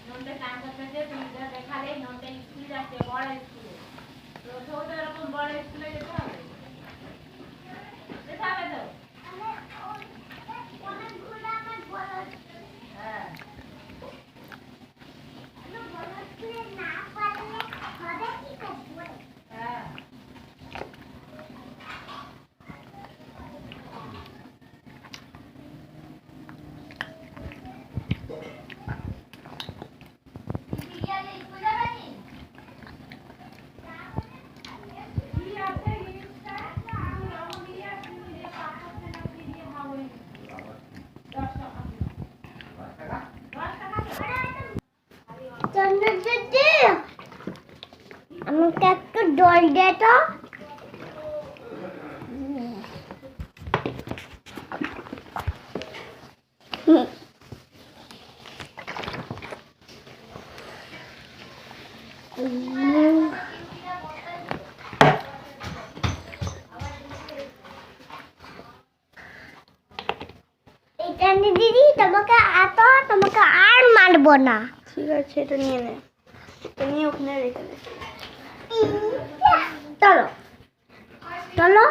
ননটা স্নান করতে যে তুমি দেখালে ননটা স্কুল যাচ্ছে বড় স্কুলে তো তো এরকম বড় স্কুলে যেতে হবে যেতে হবে তো অনেকগুলো আমার বড় হ্যাঁ বড় স্কুলে না পারলে হবে কি করব হ্যাঁ আমাকে একটু জল দে তো দিদি তোমাকে আর মারবো না ঠিক আছে এটা নিয়ে নে এটা নিয়ে ওখানে রেখে দে চলো চলো